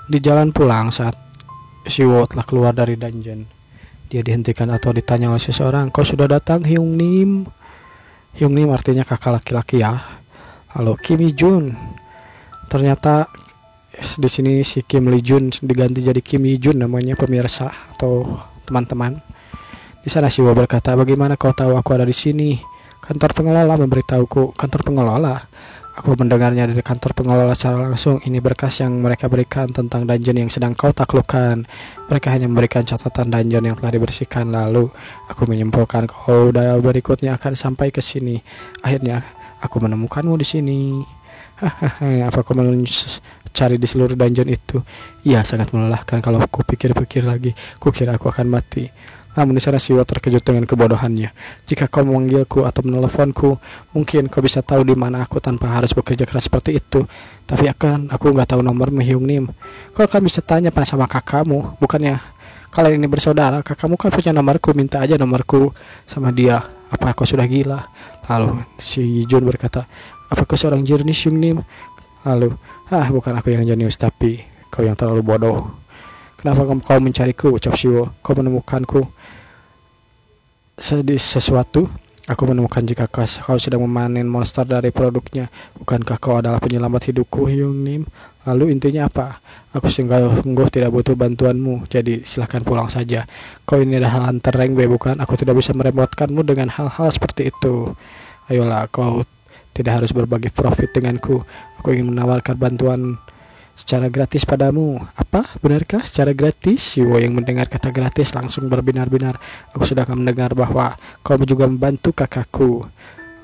Di jalan pulang saat Siwo telah keluar dari dungeon, dia dihentikan atau ditanya oleh seseorang, "Kau sudah datang, Hyung Nim?" Hyung Nim artinya kakak laki-laki ya. Halo, Kim Lee Jun. Ternyata di sini si Kim Lee Jun diganti jadi Kim Lee Jun namanya, pemirsa atau teman-teman. Di sana Siwo berkata, "Bagaimana kau tahu aku ada di sini?" "Kantor pengelola memberitahuku." "Kantor pengelola?" "Aku mendengarnya dari kantor pengelola secara langsung. Ini berkas yang mereka berikan tentang dungeon yang sedang kau taklukkan. Mereka hanya memberikan catatan dungeon yang telah dibersihkan. Lalu aku menyimpulkan kalau daya berikutnya akan sampai ke sini. Akhirnya aku menemukanmu di sini." "Hahaha, apa kau mencari di seluruh dungeon itu?" "Iya, sangat melelahkan. Kalau aku pikir-pikir lagi, kukira aku akan mati." Namun di sana Siwo terkejut dengan kebodohannya. "Jika kau memanggilku atau meneleponku, mungkin kau bisa tahu di mana aku tanpa harus bekerja keras seperti itu. Tapi aku nggak tahu nomormu, Hyung Nim. Kau kan bisa tanya sama kakakmu. Bukannya kalian ini bersaudara? Kakakmu kan punya nomorku. Minta aja nomorku sama dia. Apa kau sudah gila?" Lalu si Jun berkata, "Apa kau seorang jenius, Hyung Nim?" Lalu, "Bukan aku yang jenius, tapi kau yang terlalu bodoh." "Kenapa kau mencariku?" ucap Siwo. "Kau menemukanku sesuatu?" "Aku menemukan jika kau sedang memanen monster dari produknya. Bukankah kau adalah penyelamat hidupku, Hyung Nim?" "Lalu intinya apa?" "Aku sungguh tidak butuh bantuanmu, jadi silahkan pulang saja. Kau ini adalah hunter rank B, bukan? Aku tidak bisa merepotkanmu dengan hal-hal seperti itu. Ayolah, kau tidak harus berbagi profit denganku. Aku ingin menawarkan bantuan secara gratis padamu." "Apa? Benarkah secara gratis?" Siwo yang mendengar kata gratis langsung berbinar-binar. "Aku sudah mendengar bahwa kau juga membantu kakakku.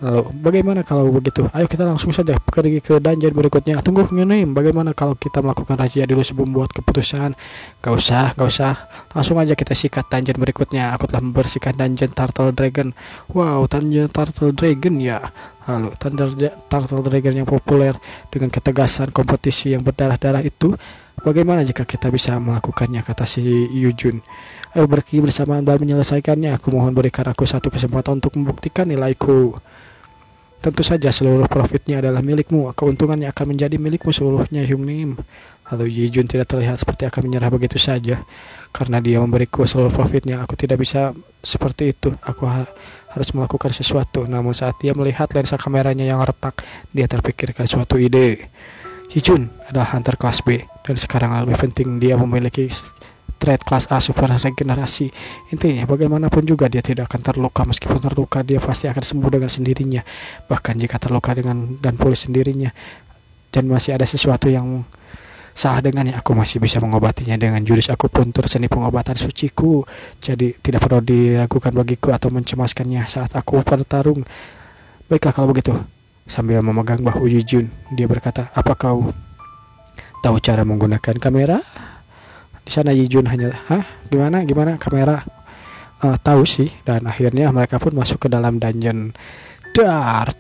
Lalu bagaimana kalau begitu? Ayo kita langsung saja pergi ke dungeon berikutnya." "Tunggu, Nim. Bagaimana kalau kita melakukan razia dulu sebelum membuat keputusan?" Gak usah. Langsung aja kita sikat dungeon berikutnya. Aku telah membersihkan dungeon Turtle Dragon." "Wow, dungeon Turtle Dragon ya." Lalu Turtle Dragon yang populer dengan ketegasan kompetisi yang berdarah-darah itu, "Bagaimana jika kita bisa melakukannya?" kata si Yujun. "Ayo pergi bersama dan menyelesaikannya. Aku mohon berikan aku satu kesempatan untuk membuktikan nilaiku." "Tentu saja seluruh profitnya adalah milikmu. Keuntungannya akan menjadi milikmu seluruhnya, Hyung Nim." Lalu Yijun tidak terlihat seperti akan menyerah begitu saja. "Karena dia memberiku seluruh profitnya, aku tidak bisa seperti itu. Aku harus melakukan sesuatu." Namun saat dia melihat lensa kameranya yang retak, dia terpikirkan suatu ide. Yijun adalah hunter kelas B, dan sekarang lebih penting dia memiliki trait kelas A super regenerasi. Intinya bagaimanapun juga dia tidak akan terluka. Meskipun terluka, dia pasti akan sembuh dengan sendirinya. Bahkan jika terluka dan pulih sendirinya, dan masih ada sesuatu yang salah dengannya, aku masih bisa mengobatinya dengan jurus akupuntur, seni pengobatan suciku. Jadi tidak perlu diragukan bagiku atau mencemaskannya saat aku bertarung. Baiklah kalau begitu. Sambil memegang bahu Yijun, dia berkata, "Apa kau tahu cara menggunakan kamera?" Di sana Yijun hanya, gimana kamera?" Tahu sih." Dan akhirnya mereka pun masuk ke dalam dungeon. Dar.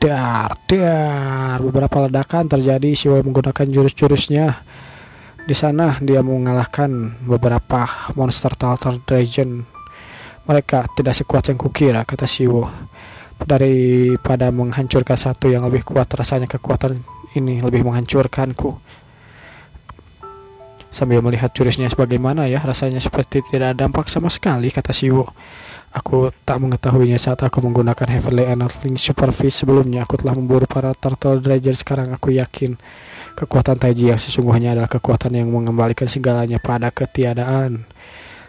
Beberapa ledakan terjadi. Siwo menggunakan jurus-jurusnya. Di sana dia mengalahkan beberapa monster Turtle Dragon. "Mereka tidak sekuat yang kukira," kata Siwo. "Daripada menghancurkan satu yang lebih kuat, rasanya kekuatan ini lebih menghancurkanku." Sambil melihat jurusnya sebagaimana ya, rasanya seperti tidak ada dampak sama sekali, kata Siwo. "Aku tak mengetahuinya saat aku menggunakan Heavenly Energy Super Fish sebelumnya. Aku telah memburu para Turtle Dragon. Sekarang aku yakin kekuatan Taiji yang sesungguhnya adalah kekuatan yang mengembalikan segalanya pada ketiadaan.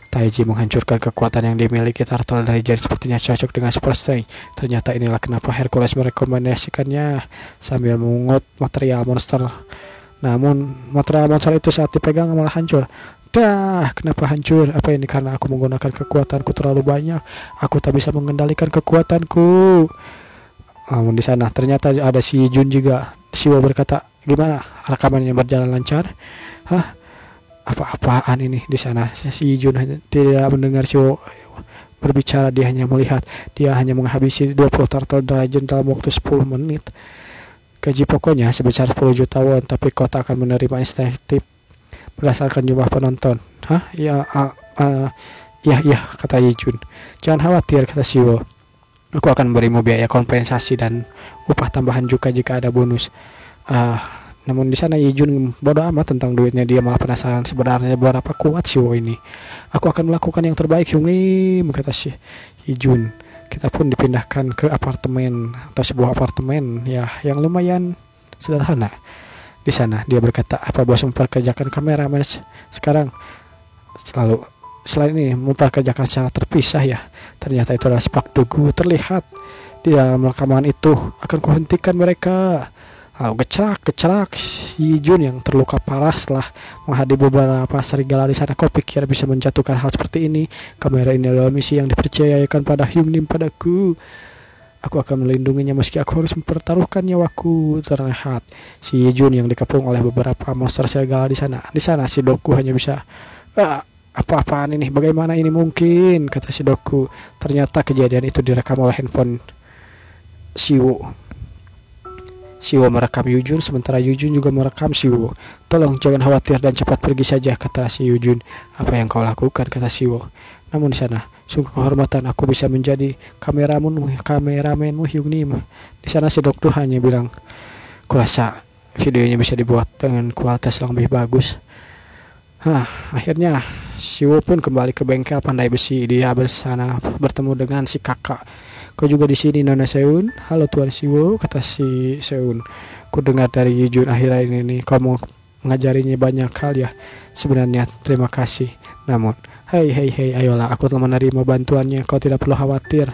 Taiji menghancurkan kekuatan yang dimiliki Turtle Dragon sepertinya cocok dengan Super Strength. Ternyata inilah kenapa Hercules merekomendasikannya." Sambil mengungut material monster. Namun material monster itu saat dipegang malah hancur. Kenapa hancur? Apa ini karena aku menggunakan kekuatanku terlalu banyak? Aku tak bisa mengendalikan kekuatanku. Namun di sana ternyata ada si Jun juga. Siwo berkata, "Gimana? Rekamannya berjalan lancar?" Apa-apaan ini?" Di sana si Jun tidak mendengar Siwo berbicara, dia hanya melihat. Dia hanya menghabisi 20 Turtle Dragon dalam waktu 10 menit. "Gaji pokoknya sebesar 10 juta won, tapi kota akan menerima insentif berdasarkan jumlah penonton." Ya, kata Yijun. "Jangan khawatir," kata Siwo. "Aku akan memberimu biaya kompensasi dan upah tambahan juga jika ada bonus." Namun di sana Yijun bodoh amat tentang duitnya, dia malah penasaran sebenarnya berapa kuat Siwo ini. Aku akan melakukan yang terbaik Hyungnim, kata si Yijun. Kita pun dipindahkan ke apartemen atau sebuah apartemen ya yang lumayan sederhana. Di sana dia berkata, apa bos memperkerjakan kameramen sekarang selain ini memperkerjakan secara terpisah ya. Ternyata itu adalah Spark Dugu terlihat di dalam rekaman itu. Akan kuhentikan mereka. Lalu gecerak si Jun yang terluka parah setelah menghadapi beberapa serigala di sana. Kau pikir bisa menjatuhkan hal seperti ini? Kamera ini adalah misi yang dipercayakan pada Hyungnim padaku. Aku akan melindunginya meski aku harus mempertaruhkan nyawaku. Terlihat si Jun yang dikepung oleh beberapa monster serigala di sana. Di sana si Doku hanya bisa apa-apaan ini? Bagaimana ini mungkin? Kata si Doku. Ternyata kejadian itu direkam oleh handphone Siwo. Siwo merekam Yujun, sementara Yujun juga merekam Siwo. Tolong jangan khawatir dan cepat pergi saja, kata si Yujun. Apa yang kau lakukan, kata Siwo. Namun di sana, sungguh kehormatan aku bisa menjadi kameramenmu Hyungnim. Di sana si dokter hanya bilang, kurasa videonya bisa dibuat dengan kualitas yang lebih bagus. Akhirnya Siwo pun kembali ke bengkel pandai besi. Dia bersana bertemu dengan si kakak. Kau juga di sini Nona Seun? Halo Tuan Siwo, kata si Seun. Ku dengar dari Yujun akhir-akhir ini kau mau ngajarinya banyak hal ya. Sebenarnya terima kasih. Namun, hei, ayolah, aku telah menerima bantuannya. Kau tidak perlu khawatir.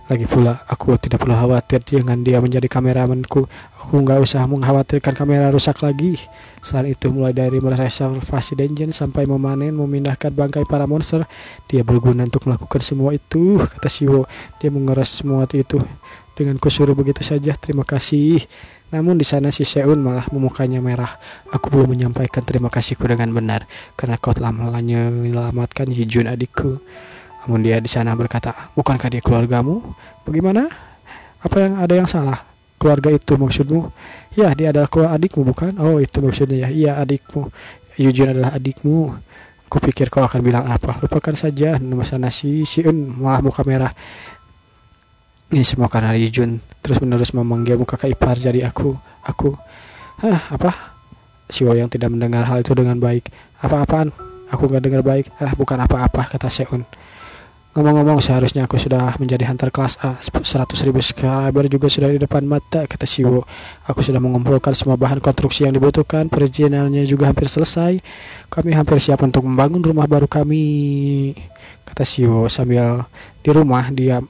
Lagi pula, aku tidak perlu khawatir dengan dia menjadi kameramenku. Aku nggak usah mengkhawatirkan kamera rusak lagi. Selain itu, mulai dari mereservasi dungeon sampai memanen, memindahkan bangkai para monster, dia berguna untuk melakukan semua itu, kata Siwo. Dia menguras semua itu dengan kusuruh begitu saja. Terima kasih. Namun di sana si Seun malah memukanya merah. Aku belum menyampaikan terima kasihku dengan benar karena kau telah menyelamatkan Yijun adikku. Namun dia di sana berkata, bukankah dia keluargamu? Bagaimana? Apa yang ada yang salah? Keluarga itu maksudmu? Ya, dia adalah adikmu bukan? Oh, itu maksudnya ya. Iya, adikmu. Yujun adalah adikmu. Aku pikir kau akan bilang apa? Lupakan saja. Nama sana si Siun malah muka merah. Ini semua karena Yujun terus-menerus memanggilmu kakak ipar. Jadi aku. Apa? Siwo yang tidak mendengar hal itu dengan baik. Apa-apaan? Aku gak dengar baik. Bukan apa-apa, kata Seun. Ngomong-ngomong, seharusnya aku sudah menjadi hunter kelas A. 100.000 subscriber juga sudah di depan mata, kata Siwo. Aku sudah mengumpulkan semua bahan konstruksi yang dibutuhkan. Perizinannya juga hampir selesai. Kami hampir siap untuk membangun rumah baru kami, kata Siwo. Sambil di rumah, dia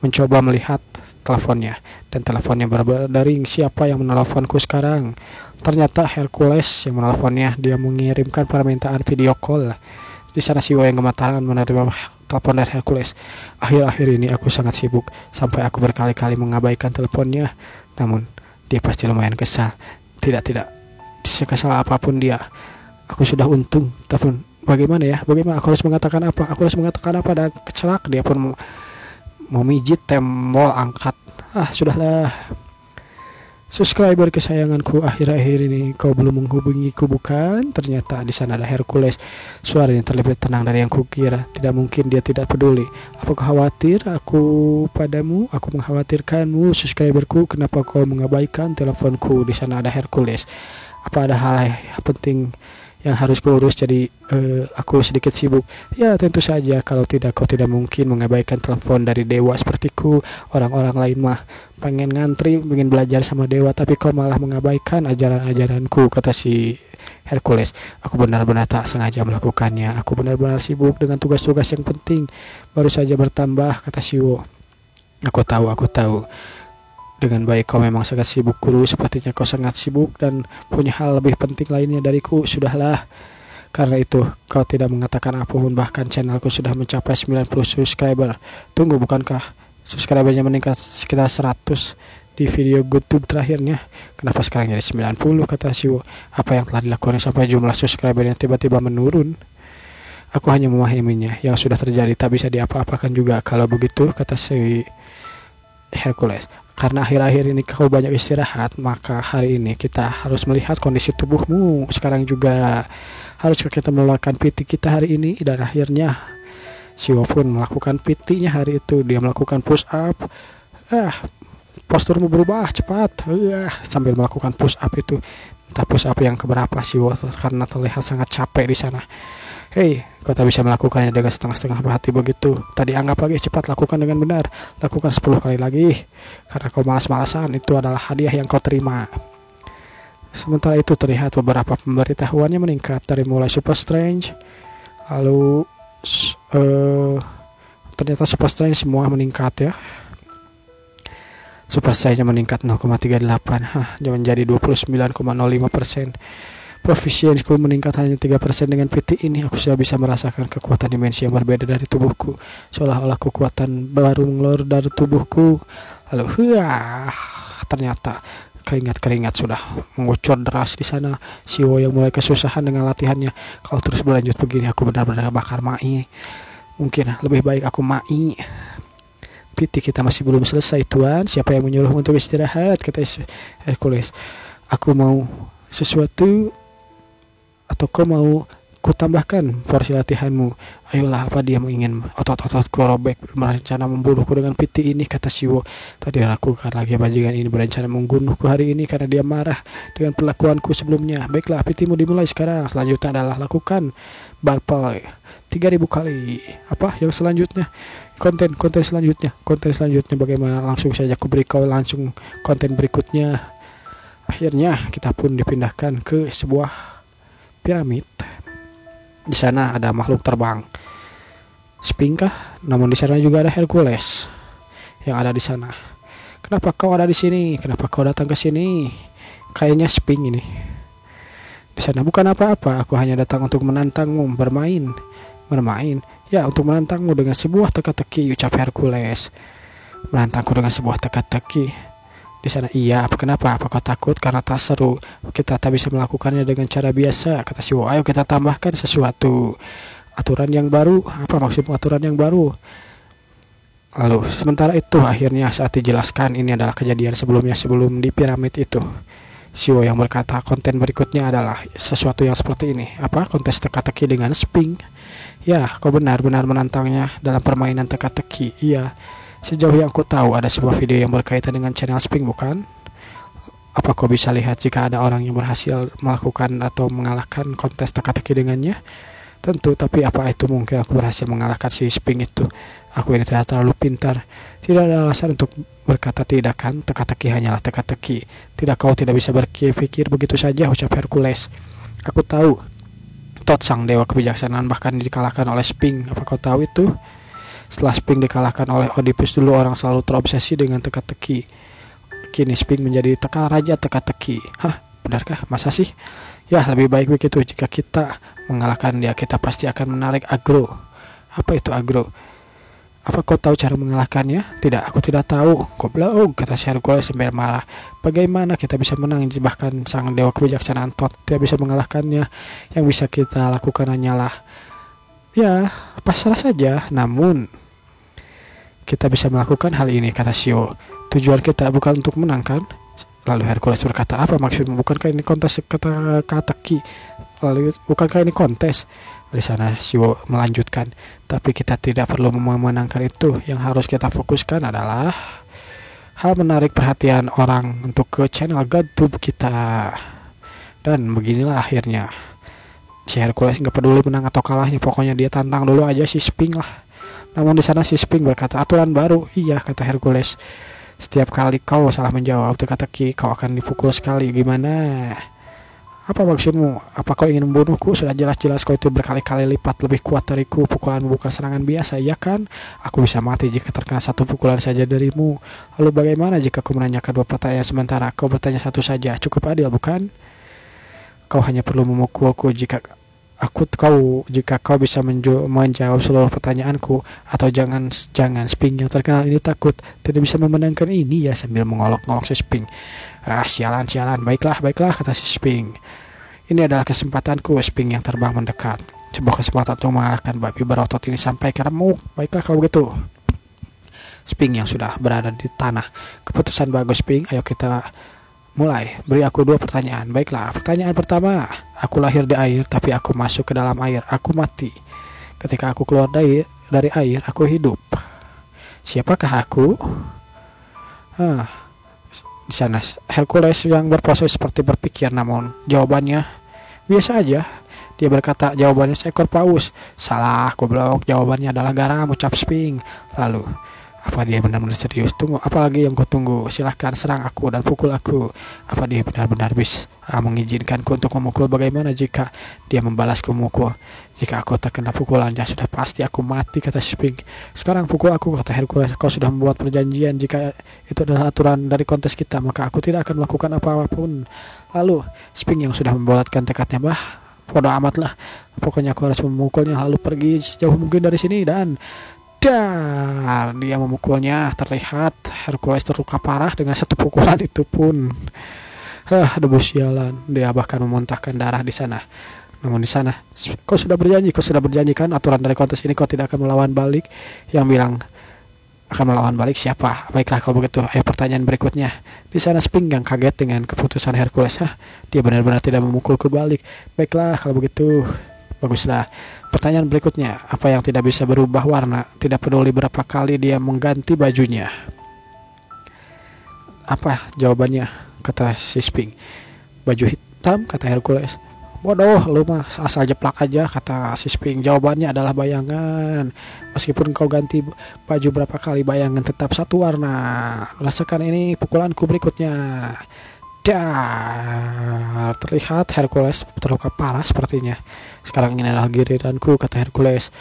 mencoba melihat teleponnya. Dan teleponnya berdering. Siapa yang meneleponku sekarang? Ternyata Hercules yang meneleponnya. Dia mengirimkan permintaan video call. Di sana Siwo yang gemetaran menerima telepon dari Hercules. Akhir-akhir ini aku sangat sibuk sampai aku berkali-kali mengabaikan teleponnya. Namun dia pasti lumayan kesal. Tidak sekesal apapun dia. Aku sudah untung. Tapi bagaimana ya? Bagaimana aku harus mengatakan apa? Dan kecerak. Dia pun mau mijit tembok angkat. Sudahlah. Subscriber kesayanganku, akhir-akhir ini kau belum menghubungiku bukan? Ternyata di sana ada Hercules. Suaranya terlebih tenang dari yang kukira. Tidak mungkin dia tidak peduli. Apakah khawatir aku padamu? Aku mengkhawatirkanmu, subscriberku. Kenapa kau mengabaikan teleponku? Di sana ada Hercules. Apa ada hal penting yang harus kurus? Jadi aku sedikit sibuk. Ya tentu saja, kalau tidak kau tidak mungkin mengabaikan telepon dari dewa sepertiku. Orang-orang lain mah pengen ngantri, pengen belajar sama dewa, tapi kau malah mengabaikan ajaran-ajaranku, kata si Hercules. Aku benar-benar tak sengaja melakukannya. Aku benar-benar sibuk dengan tugas-tugas yang penting. Baru saja bertambah, kata Siwo. Aku tahu. Dengan baik, kau memang sangat sibuk guru. Sepertinya kau sangat sibuk dan punya hal lebih penting lainnya dariku. Sudahlah. Karena itu kau tidak mengatakan apapun. Bahkan channelku sudah mencapai 90 subscriber. Tunggu, bukankah subscribernya meningkat sekitar 100 di video YouTube terakhirnya? Kenapa sekarang jadi 90, kata Siwo. Apa yang telah dilakukan sampai jumlah subscribernya tiba-tiba menurun? Aku hanya memahaminya. Yang sudah terjadi tak bisa diapa-apakan juga kalau begitu, kata si Hercules. Karena akhir-akhir ini kau banyak istirahat, maka hari ini kita harus melihat kondisi tubuhmu. Sekarang juga haruskah kita melakukan PT kita hari ini? Dan akhirnya Siwo pun melakukan PT-nya hari itu. Dia melakukan push up. Posturmu berubah cepat. Sambil melakukan push up itu. Entah push up yang keberapa Siwo karena terlihat sangat capek di sana. Hei, kau tak bisa melakukannya dengan setengah-setengah hati begitu. Tadi anggap lagi, cepat lakukan dengan benar. Lakukan 10 kali lagi. Karena kau malas-malasan, itu adalah hadiah yang kau terima. Sementara itu terlihat beberapa pemberitahuannya meningkat dari mulai super strange, lalu ternyata super strange semua meningkat ya. Super strange meningkat 0,38, menjadi 29,05%. Proficiency-ku meningkat hanya 3% dengan PT ini. Aku sudah bisa merasakan kekuatan dimensi yang berbeda dari tubuhku, seolah-olah kekuatan baru mengeluar dari tubuhku. Lalu ternyata keringat sudah mengucur deras di sana. Siwo yang mulai kesusahan dengan latihannya. Kalau terus berlanjut begini, aku benar-benar bakar mai. Mungkin lebih baik aku mai. PT kita masih belum selesai, Tuan. Siapa yang menyuruh untuk istirahat? Kata Hercules. Aku mau sesuatu, atau kau mau ku tambahkan porsi latihanmu? Ayolah, apa dia ingin otot-ototku robek, berencana membunuhku dengan PT ini, kata Siwo. Tadi lakukan lagi, bajingan ini berencana membunuhku hari ini karena dia marah dengan perlakuanku sebelumnya. Baiklah, PT-mu dimulai sekarang. Selanjutnya adalah lakukan Balpai 3000 kali. Apa yang selanjutnya? Konten selanjutnya bagaimana? Langsung saja aku beri kau langsung konten berikutnya. Akhirnya kita pun dipindahkan ke sebuah piramid. Di sana ada makhluk terbang, Sphinx kah? Namun di sana juga ada Hercules yang ada di sana. Kenapa kau ada di sini? Kenapa kau datang ke sini? Kayaknya Sphinx ini. Di sana bukan apa-apa. Aku hanya datang untuk menantangmu bermain. Ya, untuk menantangmu dengan sebuah teka-teki, ucap Hercules. Menantangku dengan sebuah teka-teki. Di sana iya, kenapa? Apa kau takut? Karena tak seru. Kita tak bisa melakukannya dengan cara biasa, kata Siwo. Ayo kita tambahkan sesuatu. Aturan yang baru. Apa maksudmu aturan yang baru? Lalu sementara itu akhirnya saat dijelaskan, ini adalah kejadian sebelumnya sebelum di piramid itu. Siwo yang berkata konten berikutnya adalah sesuatu yang seperti ini. Apa? Kontes teka-teki dengan Sphinx. Ya, kau benar-benar menantangnya dalam permainan teka-teki. Iya. Sejauh yang aku tahu ada sebuah video yang berkaitan dengan channel Sphinx, bukan? Apa kau bisa lihat jika ada orang yang berhasil melakukan atau mengalahkan kontes teka-teki dengannya? Tentu, tapi apa itu mungkin aku berhasil mengalahkan si Sphinx itu? Aku ini tidak terlalu pintar. Tidak ada alasan untuk berkata tidak, kan? Teka-teki hanyalah teka-teki. Tidak, kau tidak bisa berpikir begitu saja, ucap Hercules. Aku tahu. Tot, sang dewa kebijaksanaan, bahkan dikalahkan oleh Sphinx. Apa kau tahu itu? Setelah Sphinx dikalahkan oleh Oedipus, dulu orang selalu terobsesi dengan teka-teki. Kini Sphinx menjadi raja teka-teki. Benarkah? Masa sih? Ya, lebih baik begitu. Jika kita mengalahkan dia, kita pasti akan menarik agro. Apa itu agro? Apa kau tahu cara mengalahkannya? Tidak, aku tidak tahu. Goblok, kata Hercules sambil marah. Bagaimana kita bisa menang? Bahkan sang dewa kebijaksanaan Tot tidak bisa mengalahkannya. Yang bisa kita lakukan hanyalah ya, pasrah saja. Namun kita bisa melakukan hal ini, kata Siwo. Tujuan kita bukan untuk menang, kan? Lalu Hercules berkata, apa maksudmu? Bukankah ini kontes teka-teki? Lalu bukankah ini kontes? Di sana Siwo melanjutkan, tapi kita tidak perlu memenangkan itu. Yang harus kita fokuskan adalah hal menarik perhatian orang untuk ke channel GodTube kita. Dan beginilah akhirnya. Si Hercules nggak peduli menang atau kalahnya, pokoknya dia tantang dulu aja si Sphinx lah. Namun di sana si Sphinx berkata, aturan baru. Iya, kata Hercules. Setiap kali kau salah menjawab teka-teki, kau akan dipukul sekali. Gimana? Apa maksudmu? Apa kau ingin membunuhku? Sudah jelas-jelas kau itu berkali-kali lipat lebih kuat dariku. Pukulanmu bukan serangan biasa, iya kan? Aku bisa mati jika terkena satu pukulan saja darimu. Lalu bagaimana jika aku menanyakan dua pertanyaan sementara kau bertanya satu saja? Cukup adil, bukan? Kau hanya perlu memukulku jika kau bisa menjawab seluruh pertanyaanku, atau jangan Sphinx yang terkenal ini takut tidak bisa memenangkan ini, ya, sambil mengolok-ngolok si Sphinx. Sialan. Baiklah, kata si Sphinx. Ini adalah kesempatanku. Sphinx yang terbang mendekat. Sebuah kesempatan untuk mengalahkan babi berotot ini sampai ke remuk. Baiklah kalau begitu. Sphinx yang sudah berada di tanah. Keputusan bagus, Sphinx. Ayo kita mulai. Beri aku dua pertanyaan. Baiklah, pertanyaan pertama. Aku lahir di air, tapi aku masuk ke dalam air. Aku mati. Ketika aku keluar dari air, aku hidup. Siapakah aku? Di sana Hercules yang berproses seperti berpikir, namun jawabannya biasa aja. Dia berkata jawabannya seekor paus. Salah, goblok. Jawabannya adalah garam, ucap Sphinx. Lalu, apa dia benar-benar serius? Tunggu, apalagi yang kau tunggu? Silahkan serang aku dan pukul aku. Apa dia benar-benar bisa mengizinkanku untuk memukul? Bagaimana jika dia membalasku memukul? Jika aku terkena pukulannya, sudah pasti aku mati, kata Sphinx. Sekarang pukul aku, kata Hercules. Kau sudah membuat perjanjian. Jika itu adalah aturan dari kontes kita, maka aku tidak akan melakukan apa-apapun. Lalu, Sphinx yang sudah membulatkan tekadnya, bodo amat lah, pokoknya aku harus memukulnya. Lalu pergi sejauh mungkin dari sini dan dia memukulnya. Terlihat Hercules terluka parah dengan satu pukulan itu pun. Debu sialan. Dia bahkan memuntahkan darah di sana. Namun di sana, kau sudah berjanji kan aturan dari kontes ini kau tidak akan melawan balik. Yang bilang akan melawan balik siapa? Baiklah kalau begitu. Ayo pertanyaan berikutnya. Di sana Sphinx yang kaget dengan keputusan Hercules. Dia benar-benar tidak memukul ke balik. Baiklah kalau begitu. Baguslah. Pertanyaan berikutnya. Apa yang tidak bisa berubah warna? Tidak peduli berapa kali dia mengganti bajunya. Apa jawabannya? Kata si Sphinx. Baju hitam, kata Hercules. Bodoh, lu mah asal jeplak aja, kata si Sphinx. Jawabannya adalah bayangan. Meskipun kau ganti baju berapa kali, bayangan tetap satu warna. Rasakan ini pukulanku berikutnya. Terlihat Hercules terluka parah sepertinya. Sekarang ini adalah giliranku, kata Hercules.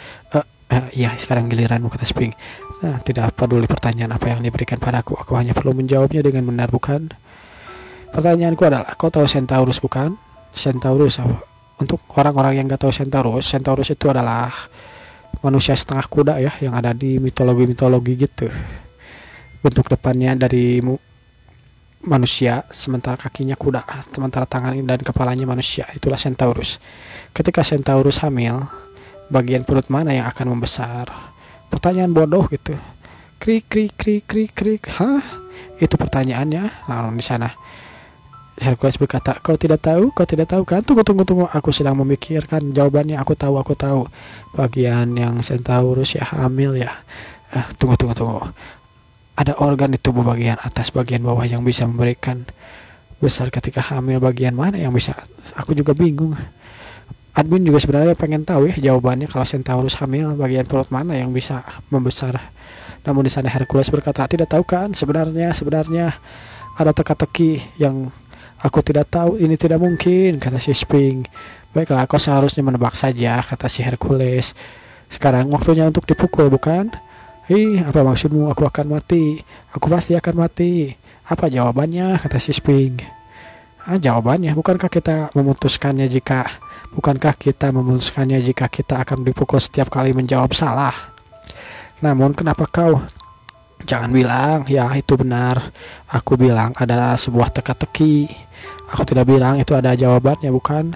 Iya, sekarang giliranmu, kata Sphinx. Tidak peduli pertanyaan apa yang diberikan padaku, aku hanya perlu menjawabnya dengan benar, bukan? Pertanyaanku adalah, kau tahu Centaurus bukan? Centaurus, untuk orang-orang yang gak tahu Centaurus itu adalah manusia setengah kuda ya, yang ada di mitologi gitu. Bentuk depannya dari manusia, sementara kakinya kuda, sementara tangan dan kepalanya manusia. Itulah Centaurus. Ketika Centaurus hamil, bagian perut mana yang akan membesar? Pertanyaan bodoh gitu. Krik krik krik krik krik. Itu pertanyaannya. Lalu di sana Hercules berkata, kau tidak tahu kan? Tunggu, aku sedang memikirkan jawabannya. Aku tahu. Bagian yang Centaurus ya hamil ya. Tunggu. Ada organ di tubuh bagian atas, bagian bawah yang bisa memberikan besar ketika hamil. Bagian mana yang bisa? Aku juga bingung. Admin juga sebenarnya pengen tahu ya jawabannya kalau Centaurus hamil, bagian perut mana yang bisa membesar. Namun di sana Hercules berkata, tidak tahu kan? Sebenarnya ada teka-teki yang aku tidak tahu. Ini tidak mungkin, kata si Sphinx. Baiklah, kau seharusnya menebak saja, kata si Hercules. Sekarang waktunya untuk dipukul, bukan? Apa maksudmu? Aku akan mati. Aku pasti akan mati. Apa jawabannya? Kata si Sphinx. Jawabannya, bukankah kita memutuskannya jika kita akan dipukul setiap kali menjawab salah? Namun kenapa kau? Jangan bilang, ya itu benar. Aku bilang ada sebuah teka-teki. Aku tidak bilang itu ada jawabannya, bukan?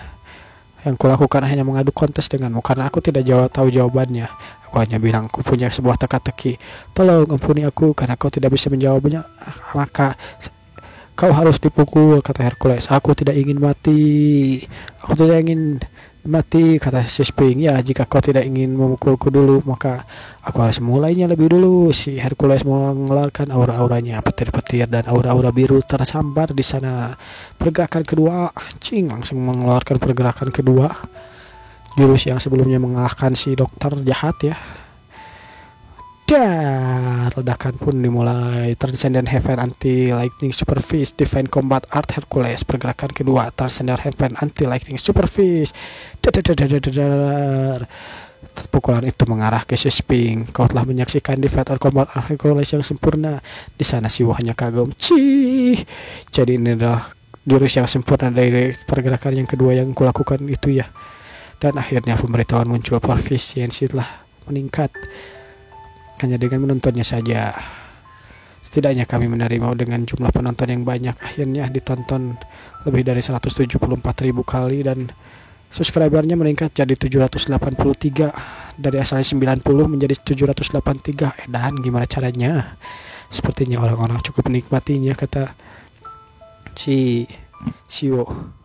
Yang kulakukan hanya mengadu kontes denganmu karena aku tidak tahu jawabannya. Aku hanya bilang aku punya sebuah teka-teki. Tolong ampuni aku karena kau tidak bisa menjawabnya. Maka kau harus dipukul, kata Hercules. Aku tidak ingin mati, kata si Sphinx. Ya, jika kau tidak ingin memukulku dulu, maka aku harus mulainya lebih dulu. Si Hercules mengeluarkan aura-auranya, petir-petir dan aura-aura biru tersambar di sana. Pergerakan kedua, langsung mengeluarkan pergerakan kedua. Jurus yang sebelumnya mengalahkan si dokter jahat ya. Ledakan pun dimulai. Transcendent Heaven Anti Lightning Super Fist Divine Combat Art Hercules. Pergerakan kedua, Transcendent Heaven Anti Lightning Super Fist. Pukulan itu mengarah ke si Sphinx. Kau telah menyaksikan Divine Combat Art Hercules yang sempurna. Di sana si hanya kagum. Jadi ini adalah jurus yang sempurna dari pergerakan yang kedua yang kulakukan itu ya. Dan akhirnya pemberitahuan muncul, profisiensi telah meningkat hanya dengan menontonnya saja. Setidaknya kami menerima dengan jumlah penonton yang banyak. Akhirnya ditonton lebih dari 174.000 kali dan subscribernya meningkat jadi 783 dari asalnya 90 menjadi 783. Dan gimana caranya? Sepertinya orang-orang cukup menikmatinya, kata si Siwo.